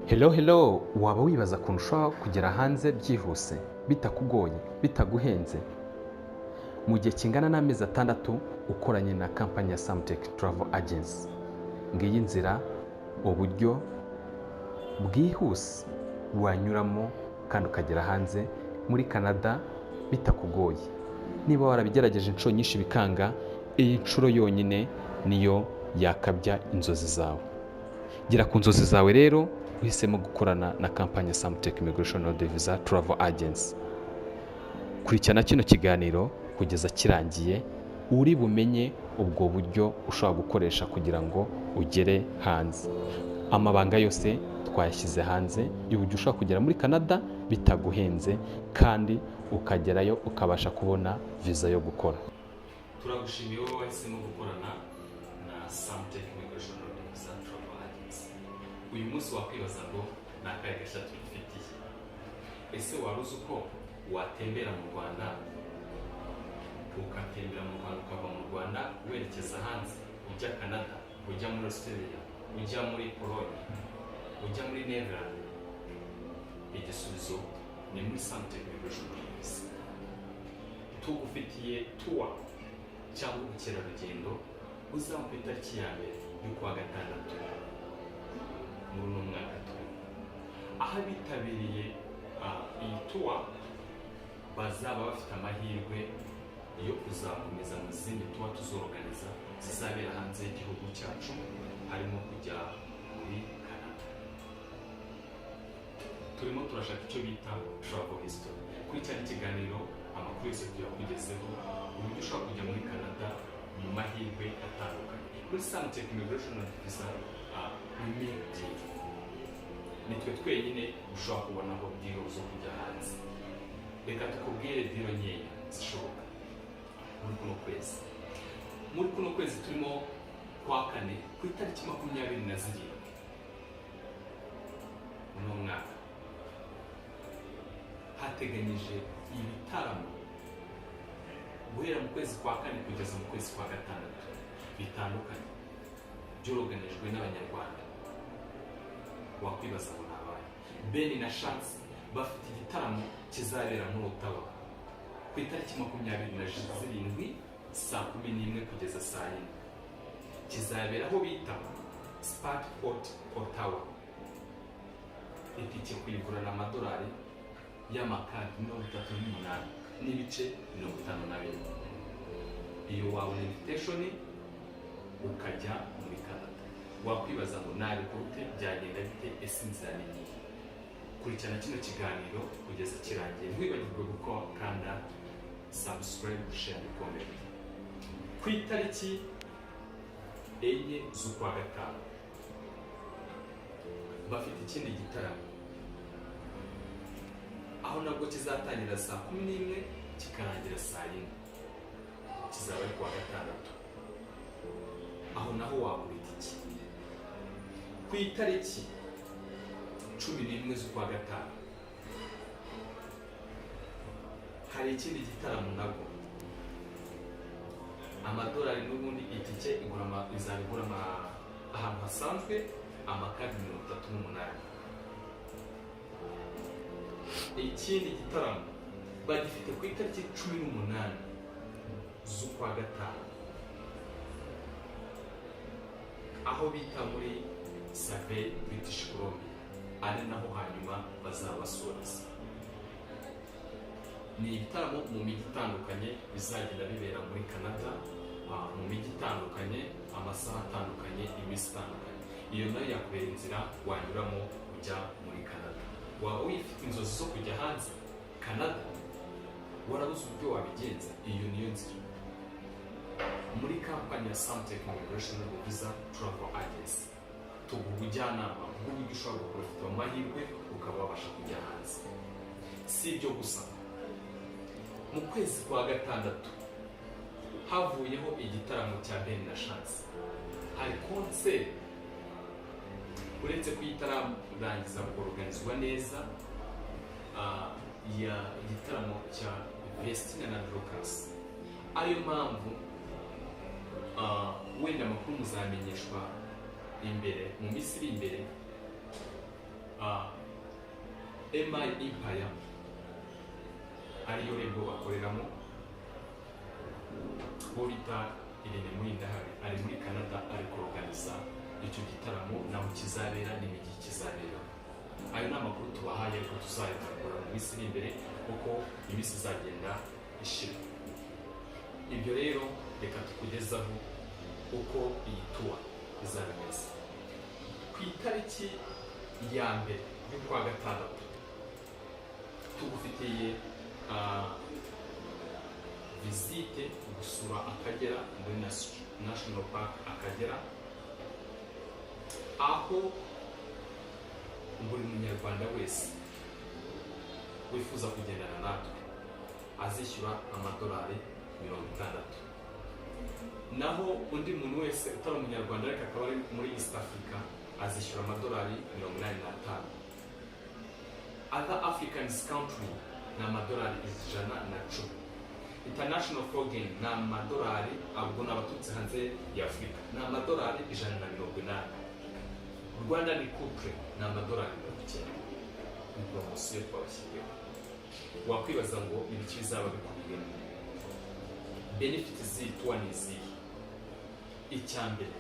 Hello, waba wibaza ukuntu ushobora kugera hanze byihuse bitakugoye bitaguhenze mu gihe kingana n'amezi 6 ukoranye na kampani ya Samtech Travel Agency. Ngiyi nzira uburyo bwihuse wanyuramo kandi ukagera hanze muri Canada bitakugoye. Niba warabigerageje inshuro nyinshi bikanga, iyi nshuro yonyine niyo yakabya inzozi zawe. Gira ku nzozi zawe rero uhisemo gukorana na kampani ya Samtech Immigration and Visa Travel Agency. Kurikirana kino kiganiro kugeza kirangiye, uri bumenye ubwo buryo ushobora gukoresha kugira ngo ugere hanze. Amabanga yose twayashyize hanze y'uburyo ushobora kugera muri Canada bitaguhenze kandi ukagerayo ukabasha kubona visa yo gukora. Turagushimiye wowe wahisemo gukorana na Samtech Immigration and Visa Travel Agency. Uyu munsi wakwibaza ngo ni akahe gashya tugufitiye. Ese wari uzi uko watembera mu Rwanda, ukatembera mu Rwanda ukava mu Rwanda werekeza hanze, ujya Canada, ujya muri Australia, ujya muri Pologne, ujya muri Netherlands? Igisubizo ni muri Samtech Immigration and Visa. Tugufitiye tour cyangwa ubukerarugendo buzaba ku itariki ya mbere y'ukwa gatandatu muri uno mwaka turimo. Aho abitabiriye iyi tour bazaba bafite amahirwe yo kuzakomeza mu zindi tour tuzoroganiza zizabera hanze y'igihugu cyacu, harimo kujya muri Canada. Turimo turashaka icyo bita travel history. Kuri cyane ikiganiro amakuru yose tuyakugezeho uburyo ushobora kujya muri Canada mu mahirwe atandukanye. Kuri Samtech Immigration and Visa nitwe twenyine ushobora kubonaho diro zo kujya hanze. Reka tukubwire diro nkeya zishoboka muri kuno kwezi. Muri kuno kwezi turimo kwa kane ku itariki 27 uno mwaka hateganyije ibitaramo guhera mu kwezi kwa kane kugeza mu kwezi kwa gatandatu bitandukanye byoroganijwe n'Abanyarwanda. Wakwibaza ngo nabaye Beni na Chance bafite igitaramo kizabera muri Ottawa ku itariki 27 saa 11 kugeza saa 4. Kizabera aho bita Sparkport Ottawa. Itike kuyigura na $38 n'ibice 52. Iyo wabona invitation ukajya muri Canada. Wakwibaza ngo nabi gute byagenda bite, ese inzira ni iyi? Kurikirana kino kiganiro kugeza kirangiye. Ntiwibagirwe gukanda subscribe, share, comment. Ku itariki 4 z'ukwa gatanu bafite ikindi gitaramo, aho nabwo kizatangira saa 11 kikarangira saa 4. Kizaba ari kuwa gatandatu. Aho naho wagura itike. Ku itariki 11 z'ukwa gatanu hari ikindi gitaramo nabwo. Amadolari n'ubundi itike izabigura ahantu hasanzwe amakadi 38. Ikindi gitaramo bagifite ku itariki 18 z'ukwa gatanu aho bita muri Save British Columbia, ari naho hanyuma bazabasoreza. Ni ibitaramo mu mijyi itandukanye bizagenda bibera muri Canada, mu mijyi itandukanye, amasaha atandukanye, iminsi itandukanye. Iyo nayo yakubera inzira wanyuramo ujya muri Canada. Waba wifite inzozi zo kujya hanze Canada, warabuze uburyo wabigenza, iyo niyo nzira. Muri kampani ya Samtech Immigration and Visa Travel Agency tuguha ubujyanama bw'uburyo ushobora guprofita amahirwe ukaba wabasha kujya hanze. Si ibyo gusa, mu kwezi kwa gatandatu havuyeho igitaramo cya Beni na Chance. Hari concert uretse kuyitararangiza kuorganizwa neza ya igitaramo cya Vestina na Dorcas. Ariyo mpamvu wenda amakuru muzamenyeshwa imbere mu minsi iri imbere MI Empire ariyo rero bakoreramo, bo bita Irene Murindahabi ari muri Canada ari kuorganiza icyo gitaramo naho kizabera n'imijyi kizabera. Ayo ni amakuru tubahaye ariko tuzayakora mu minsi iri imbere kuko iminsi izagenda ishira. Ibyo rero reka tukugezaho uko iyi tuwa izaba imeze. Ku itariki ya mbere y'ukwa gatandatu tugufitiye visite gusura Akagera muri National Park Akagera, aho buri munyarwanda wese wifuza kugendana natwe azishyura amadolari 60. Naho undi muntu wese utari umunyarwanda ariko akaba ari muri East Africa azishyura amadolari 85. Other African country ni amadolari 110. International foreign ni amadolari, ahubwo n'abaturutse hanze ya Afurika ni amadolari 180. Rwanda ni couple ni amadolari 90. Ni promosiyo twabashyiriyeho. Wakwibaza ngo ibiki bizaba bikubiyemo. Benefits z'ituwa ni izihe? Icyambere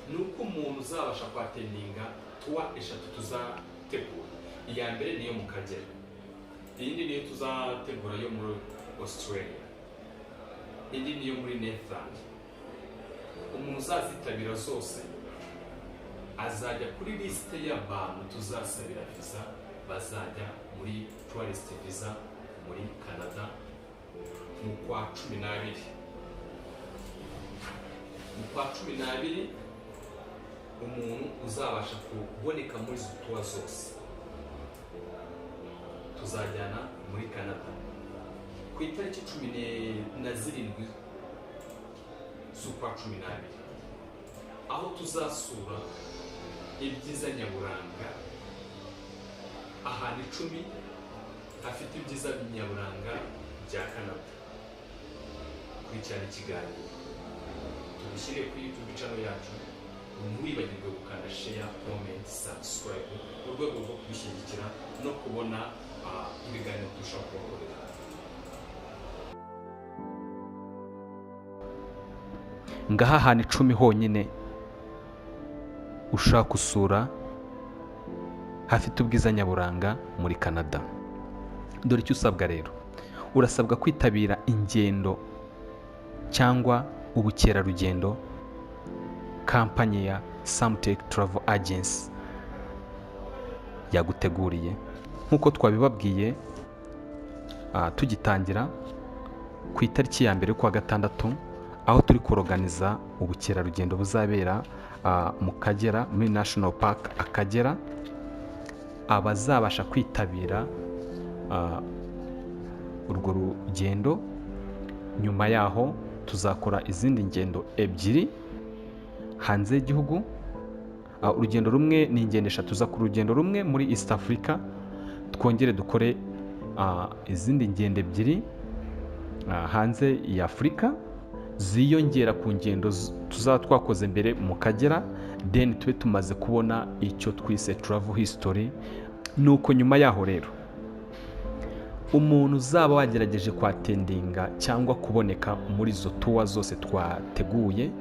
ni uko umuntu uzabasha kwatendinga tuwa eshatu tuzategura. Iya mbere niyo mu Kagera, iyindi niyo tuzategura yo muri Australia, indi niyo muri Netherlands. Umuntu uzazitabira zose azajya kuri liste y'abantu tuzasabira visa bazajya muri tourist visa muri Canada mu kwa 12. Mu kwa 12 umuntu uzabasha kuboneka muri izo tuwa zose tuzajyana muri Canada ku itariki 17 z'ukwa 12, aho tuzasura ibyiza nyaburanga ahantu 10 hafite ibyiza nyaburanga bya Canada. Kurikirana ikiganiro tubishyire kuri YouTube channel yacu, ntiwibagirwe gukanda share, comment, subscribe mu rwego rwo kubishyigikira no kubona ibiganiro dushobora kubakorera. Ngaha ahantu 10 honyine ushaka gusura hafite ubwiza nyaburanga muri Canada. Dore icyo usabwa rero, urasabwa kwitabira ingendo cyangwa ubukerarugendo kampani ya Samtech Travel Agency yaguteguriye. Nk'uko twabibabwiye tugitangira ku itariki ya mbere kwa gatandatu, aho turi kuorganiza ubukerarugendo buzabera mu Kagera muri National Park Akagera. Abazabasha kwitabira urwo rugendo, nyuma yaho tuzakora izindi ngendo ebyiri hanze y'igihugu. Urugendo rumwe ni ingendo 3 tuza ku rugendo rumwe muri East Africa, twongere dukore izindi ngendo ebyiri hanze ya Afurika ziyongera ku ngendo tuzaba twakoze mbere mu Kagera, then tube tumaze kubona icyo twise travel history. Nuko nyuma yaho rero umuntu uzaba wagerageje kwatendinga cyangwa kuboneka muri izo tuwa zose twateguye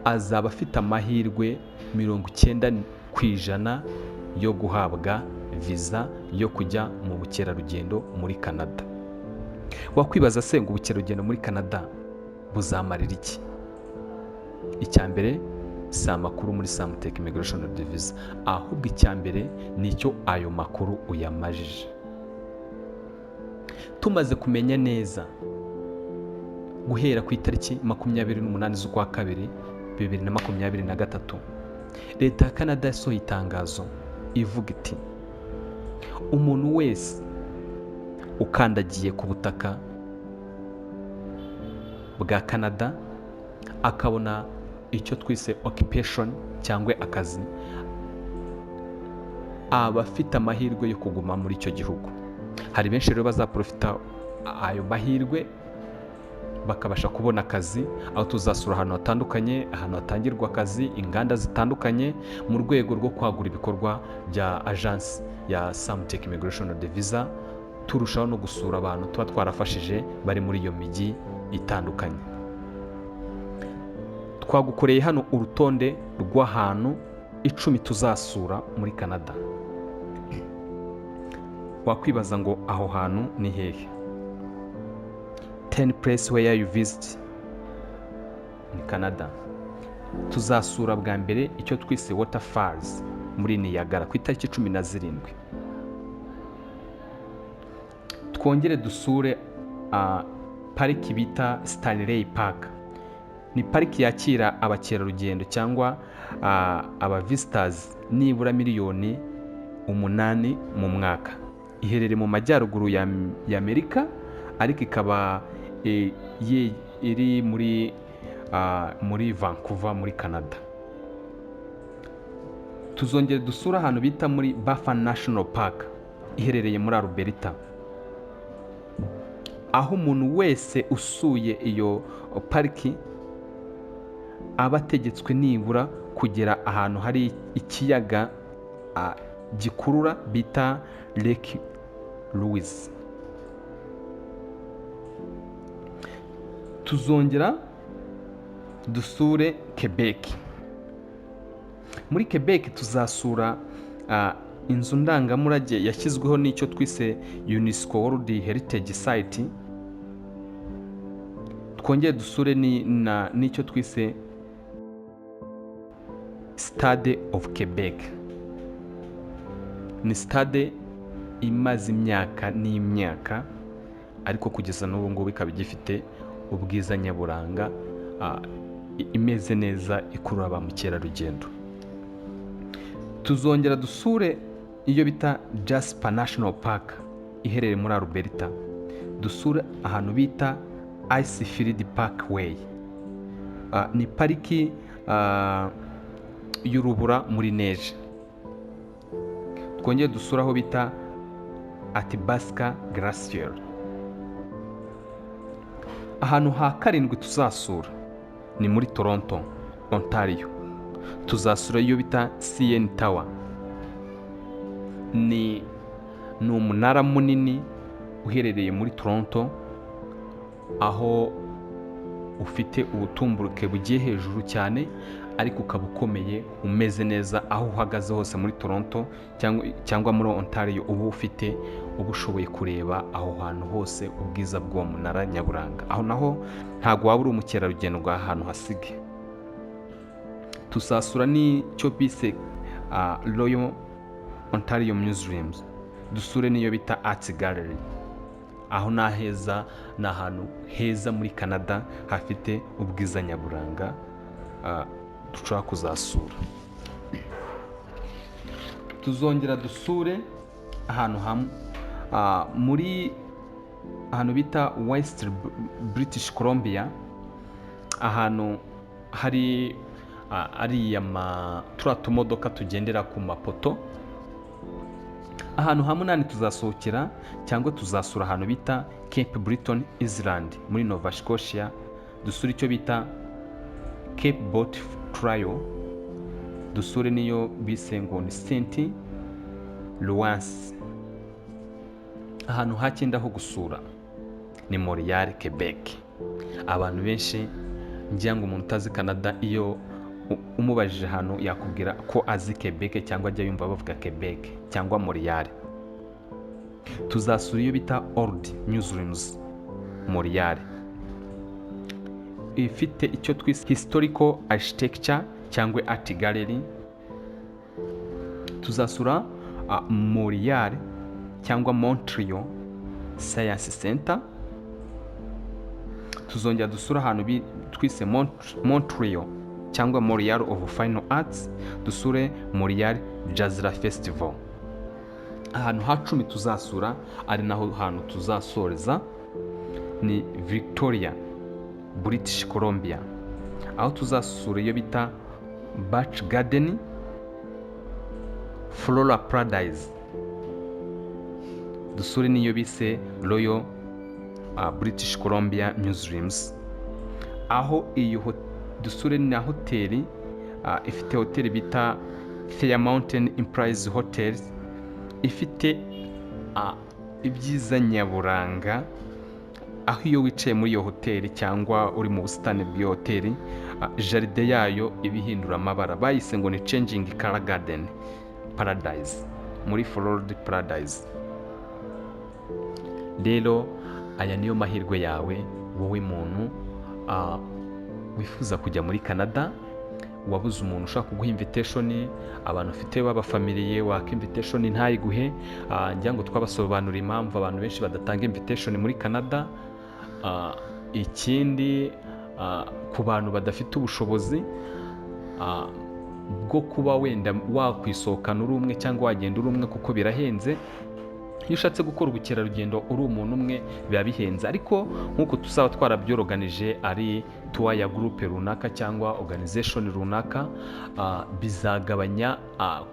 azaba afite amahirwe 90% yo guhabwa visa yo kujya mu bukerarugendo muri Canada. Wakwibaza se ngo ubukerarugendo muri Canada buzamarira iki? Icyambere si amakuru muri Samtech Immigration and Visa, ahubwo icyambere nicyo ayo makuru uyamajije. Tumaze kumenya neza guhera ku itariki 28 z'ukwa 2 2023, leta ya Canada yasohoye itangazo ivuga iti umuntu wese ukandagiye ku butaka bwa Canada akabona icyo twise occupation cyangwa akazi, aba afite amahirwe yo kuguma muri icyo gihugu. Hari benshi rero bazaprofita ayo mahirwe bakabasha kubona akazi, aho tuzasura ahantu hatandukanye, ahantu hatangirwa akazi, inganda zitandukanye, mu rwego rwo kwagura ibikorwa bya agence ya Samtech Immigration and Visa, turushaho no gusura abantu tuba twarafashije bari muri iyo mijyi itandukanye. Twagukoreye hano urutonde rw'ahantu 10 tuzasura muri Canada. Wakwibaza ngo aho hantu ni hehe? 10 places where you visit in Canada. Tuzasura bwa mbere icyo twise waterfalls muri Niagara ku itariki 17. Twongere dusure pariki bita Stanley Park. Ni pariki yakira abakerarugendo cyangwa aba visitors nibura miliyoni 8 mu mwaka. Iherereye mu majyaruguru ya Amerika, ariko ikaba iri muri Vancouver muri Canada. Tuzongera dusura ahantu bita muri Banff National Park, iherereye muri Alberta, aho umuntu wese usuye iyo pariki aba ategetswe nibura kugera ahantu hari ikiyaga gikurura bita Lake Louise. Tuzongera dusure Quebec. Muri Quebec tuzasura inzu ndangamurage yashyizweho n'icyo twise UNESCO World Heritage Site. Twongere dusure n'icyo twise Stade of Quebec. Ni stade imaze imyaka n'imyaka, ariko kugeza n'ubu ngubu ikaba igifite ubwiza nyaburanga, imeze neza, ikurura ba mukerarugendo. Tuzongera dusure iyo bita Jasper National Park, iherereye muri Alberta. Dusure ahantu bita Icefield Parkway. Ni pariki y'urubura muri neige. Twongere dusura aho bita Athabasca Glacier. Ahantu ha 7 tuzasura ni muri Toronto, Ontario. Tuzasura iyo bita CN Tower. Ni umunara munini uherereye muri Toronto, aho ufite ubutumburuke bugiye hejuru cyane, ariko ukaba ukomeye, umeze neza. Aho uhagaze hose muri Toronto cyangwa muri Ontario uba ufite ubushoboye kureba aho hantu hose ubwiza bw'uwo munara nyaburanga. Aho naho ntabwo waba uri umukerarugendo rwa ahantu hasige. Tuzasura n'icyo bise Royal Ontario Museums. Dusure n'iyo bita Art Gallery. Aho ni ahantu heza muri Canada hafite ubwiza nyaburanga dushobora kuzasura. Tuzongera dusure ahantu muri ahantu bita West British Columbia, ahantu hari turiya tumodoka tugendera ku mapoto. Ahantu ha 8 tuzasohokera cyangwa tuzasura ahantu bita Cape Breton Island muri Nova Scotia. Dusura icyo bita Cape Boat Trail. Dusure niyo bise ngo ni Saint Louis. Ahantu ha 9 ho gusura ni Montreal, Quebec. Abantu benshi ngira ngo umuntu utazi Canada, iyo umubajije hano yakubwira ko azi Quebec cyangwa ajya yumva bavuga Quebec cyangwa Montreal. Tuzasura iyo bita Old Museums Montreal, ifite icyo twise Historical Architecture cyangwa Art Gallery. Tuzasura Montreal cyangwa Montreal Science Center. Tuzongera dusura ahantu twise Montreal cyangwa Montreal of Fine Arts. Dusure Montreal Jazz Festival. Ahantu ha 10 tuzasura, ari naho hantu tuzasoreza, ni Victoria, British Columbia, aho tuzasura iyo bita Busch Garden, Flora Paradise. Dusure niyo bise Royal British Columbia Museums, aho iyo dusure na hoteli ifite hoteli bita Fair Mountain Emprise Hotel, ifite ibyiza nyaburanga, aho iyo wicaye muri iyo hoteli cyangwa uri mu busitani bw'iyo hoteli, jaride yayo ibihindura amabara, bayise ngo ni Changing Color Garden Paradise, muri Florida Paradise. Rero aya niyo mahirwe yawe wowe muntu wifuza kujya muri Canada, wabuze umuntu ushaka kuguha invitation, abantu ufite b'abafamiliye waka invitation ntayiguhe, njya ngo twabasobanura impamvu abantu benshi badatanga invitation muri Canada. Ikindi ku bantu badafite ubushobozi bwo kuba wenda wakwisohokana uri umwe cyangwa wagenda uri umwe kuko birahenze. Iyo ushatse gukora ubukerarugendo uri umuntu umwe biba bihenze, ariko nk'uko tuzaba twarabyoroganije ari tour ya groupe runaka cyangwa organization runaka, bizagabanya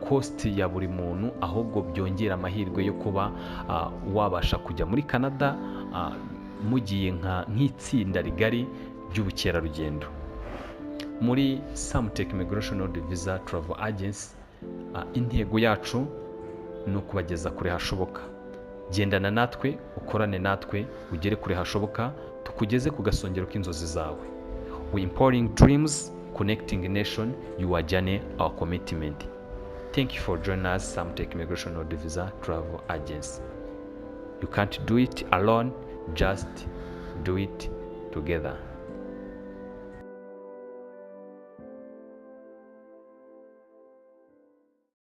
cost ya buri muntu, ahubwo byongera amahirwe yo kuba wabasha kujya muri Canada mugiye nk'itsinda rigari ry'ubukerarugendo. Muri Samtech Immigration and Visa Travel Agency, intego yacu ni ukubageza kure hashoboka. Gendana natwe, ukorane natwe, ugere kure hashoboka, tukugeze ku gasongero k'inzozi zawe. We empowering dreams, connecting nation, your journey, our commitment. Thank you for joining us, Samtech Immigration and Visa Travel Agency. You can't do it alone, just do it together.